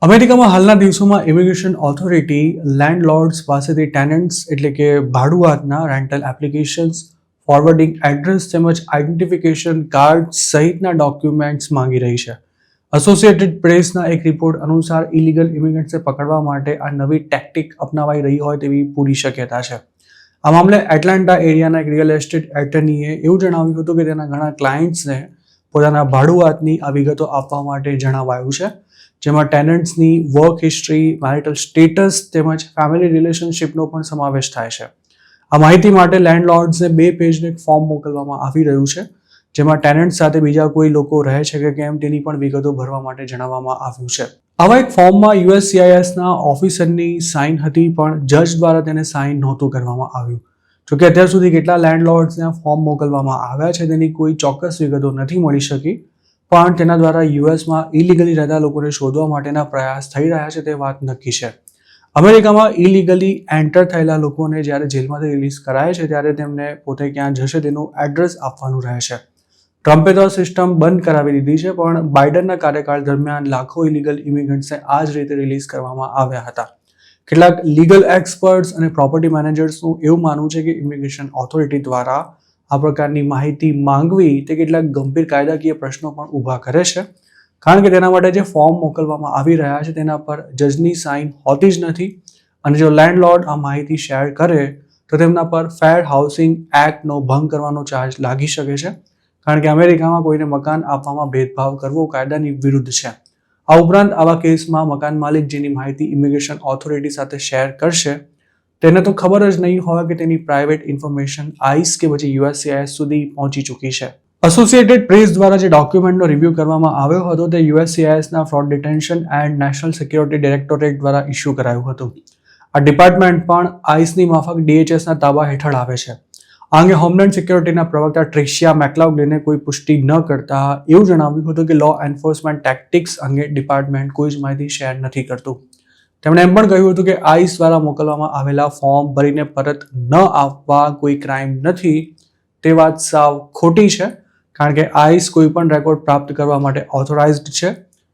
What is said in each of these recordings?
અમેરિકામાં હાલના દિવસોમાં ઇમિગ્રેશન ઓથોરિટી લેન્ડલોર્ડ્સ પાસેથી ટેનન્ટ્સ એટલે કે ભાડુઆતના રેન્ટલ એપ્લિકેશન્સ, ફોરવર્ડિંગ એડ્રેસ તેમજ આઇડેન્ટિફિકેશન કાર્ડ સહિતના ડોક્યુમેન્ટ્સ માંગી રહી છે. એસોસિએટેડ પ્રેસના એક રિપોર્ટ અનુસાર ઇલીગલ ઇમિગ્રન્ટ્સને પકડવા માટે આ નવી ટેક્ટિક અપનાવાઈ રહી હોય તેવી પૂરી શક્યતા છે. આ મામલે એટલાન્ટા એરિયાના એક રિયલ એસ્ટેટ એટર્નીએ એવું જણાવ્યું હતું કે તેના ઘણા ક્લાયન્ટ્સને પોતાના ભાડુઆતની આ વિગતો આપવા માટે જણાવાયું છે, જેમાં ટેનન્ટ્સની વર્ક હિસ્ટ્રી, મેરિટલ સ્ટેટસ તેમજ ફેમિલી રિલેશનશિપનો પણ સમાવેશ થાય છે. આ માહિતી માટે લેન્ડલોર્ડ્સને 2 પેજનું એક ફોર્મ મોકલવામાં આવી રહ્યું છે, જેમાં ટેનન્ટ સાથે બીજા કોઈ લોકો રહે છે કે કેમ તેની પણ વિગતો ભરવા માટે જણાવવામાં આવ્યું છે. આવા એક ફોર્મમાં USCISના ઓફિસરની સાઇન હતી, પણ જજ દ્વારા તેને સાઇન નહોતું કરવામાં આવ્યું. જોકે અત્યાર સુધી કેટલા લેન્ડલોર્ડ્સને આ ફોર્મ મોકલવામાં આવ્યા છે તેની કોઈ ચોક્કસ વિગતો નથી મળી શકી, પણ તેના દ્વારા યુએસમાં ઇલીગલી રહેતા લોકોને શોધવા માટેના પ્રયાસ થઈ રહ્યા છે તે વાત નક્કી છે. અમેરિકામાં ઇલીગલી એન્ટર થયેલા લોકોને જ્યારે જેલમાંથી રિલીઝ કરાય છે ત્યારે તેમને પોતે ક્યાં જશે તેનું એડ્રેસ આપવાનું રહે છે. ટ્રમ્પે તો સિસ્ટમ બંધ કરાવી દીધી છે, પણ બાઇડનના કાર્યકાળ દરમિયાન લાખો ઇલીગલ ઇમિગ્રન્ટ્સને આ જ રીતે રિલીઝ કરવામાં આવ્યા હતા. કેટલાક લીગલ એક્સપર્ટ્સ અને પ્રોપર્ટી મેનેજર્સનું એવું માનવું છે કે ઇમિગ્રેશન ઓથોરિટી દ્વારા આ પ્રકારની માહિતી માંગવી તે કેટલાક ગંભીર કાયદાકીય પ્રશ્નો પણ ઊભા કરે છે, કારણ કે તેના માટે જે ફોર્મ મોકલવામાં આવી રહ્યા છે તેના પર જજની સાઇન હોતી જ નથી, અને જો લેન્ડલોર્ડ આ માહિતી શેર કરે તો તેમના પર ફેર હાઉસિંગ એક્ટનો ભંગ કરવાનો ચાર્જ લાગી શકે છે, કારણ કે અમેરિકામાં કોઈને મકાન આપવામાં ભેદભાવ કરવો કાયદાની વિરુદ્ધ છે. આ ઉપરાંત આવા કેસમાં મકાન માલિક જેની માહિતી ઇમિગ્રેશન ઓથોરિટી સાથે શેર કરશે તેને તો ખબર જ નહીં હોય કે તેની પ્રાઇવેટ ઇન્ફોર્મેશન આઈસ કે પછી USCIS સુધી પહોંચી ચૂકી છે. એસોસિએટેડ પ્રેસ દ્વારા જે ડોક્યુમેન્ટનો રિવ્યૂ કરવામાં આવ્યો હતો તે USCISના fraud detention and national security directorate દ્વારા ઇસ્યુ કરાયું હતું. આ ડિપાર્ટમેન્ટ પણ આઈસની માફક DHSના તાબા હેઠળ આવે છે. આ અંગે હોમલેન્ડ સિક્યોરિટીના પ્રવક્તા ટ્રિશિયા મેકલાઉગ્લિને કોઈ પુષ્ટિ ન કરતા એવું જણાવ્યું હતું કે લો એન્ફોર્સમેન્ટ ટેક્ટિક્સ અંગે ડિપાર્ટમેન્ટ કોઈ જ માહિતી શેર નથી કરતું. તેમણે એમ પણ કહ્યું હતું કે આઈસ દ્વારા મોકલવામાં આવેલા ફોર્મ ભરીને પરત ન આપવા કોઈ ક્રાઇમ નથી. તે વાત સાવ ખોટી છે, કારણ કે આઈસ કોઈ પણ રેકોર્ડ પ્રાપ્ત કરવા માટે ઓથોરાઇઝ્ડ છે,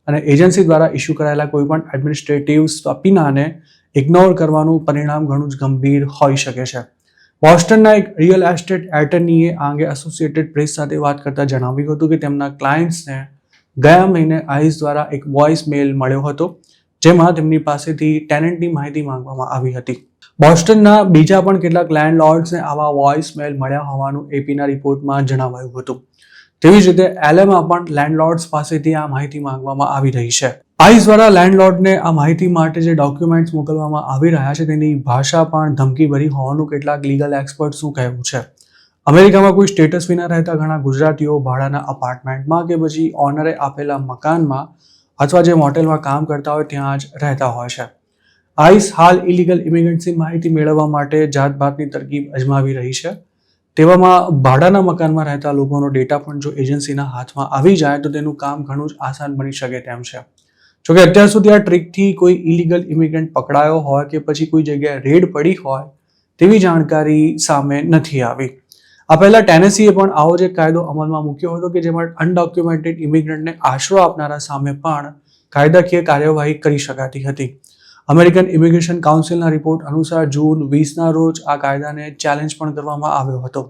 અને એજન્સી દ્વારા ઇસ્યુ કરાયેલા કોઈ પણ એડમિનિસ્ટ્રેટિવ સબપીનાને ઇગ્નોર કરવાનું પરિણામ ઘણું જ ગંભીર હોઈ શકે છે. બોસ્ટનના એક રિયલ એસ્ટેટ એટર્નીએ આ અંગે એસોસિએટેડ પ્રેસ સાથે વાત કરતા જણાવ્યું હતું કે તેમના ક્લાયન્ટ્સને ગયા મહિને આઈસ દ્વારા એક વોઇસ મેલ મળ્યો હતો, જેમાં તેમની પાસેથી ટેનન્ટની માહિતી માંગવામાં આવી હતી. બોસ્ટનના બીજા પણ કેટલાક લેન્ડલોર્ડ્સને આવા વોઇસ મેલ મળ્યા હોવાનું એપીના રિપોર્ટમાં જણાવાયું હતું. તેવી જ રીતે LAમાં પણ લેન્ડલોર્ડ્સ પાસેથી આ માહિતી માંગવામાં આવી રહી છે. આઈસ દ્વારા લેન્ડલોર્ડને આ માહિતી માટે જે ડોક્યુમેન્ટ્સ મોકલવામાં આવી રહ્યા છે તેની ભાષા પણ ધમકીભરી હોવાનું કેટલાક લીગલ એક્સપર્ટ્સનું કહેવું છે. અમેરિકામાં કોઈ સ્ટેટસ વિના રહેતા ઘણા ગુજરાતીઓ ભાડાના અપાર્ટમેન્ટમાં કે પછી ઓનરે આપેલા મકાનમાં અથવા જે મોટેલમાં કામ કરતા હોય ત્યાં જ રહેતા હોય છે. આઈસ હાલ ઇલીગલ ઇમિગ્રન્ટ્સની માહિતી મેળવવા માટે જાતભાતની તરકીબ અજમાવી રહી છે. તેવામાં ભાડાના મકાનમાં રહેતા લોકોનો ડેટા પણ જો એજન્સીના હાથમાં આવી જાય તો તેનું કામ ઘણું જ આસાન બની શકે તેમ છે. જોકે અત્યાર સુધી આ ટ્રીકથી કોઈ ઇલીગલ ઇમિગ્રન્ટ પકડાયો હોય કે પછી કોઈ જગ્યાએ રેડ પડી હોય તેવી જાણકારી સામે નથી આવી. આ પહેલા ટેનેસીએ પણ આવો જ એક કાયદો અમલમાં મૂક્યો હતો કે જેમાં અનડોક્યુમેન્ટેડ ઇમિગ્રન્ટને આશરો આપનારા સામે પણ કાયદાકીય કાર્યવાહી કરી શકાતી હતી. અમેરિકન ઇમિગ્રેશન કાઉન્સિલના રિપોર્ટ અનુસાર જૂન 20ના રોજ આ કાયદાને ચેલેન્જ પણ કરવામાં આવ્યો હતો.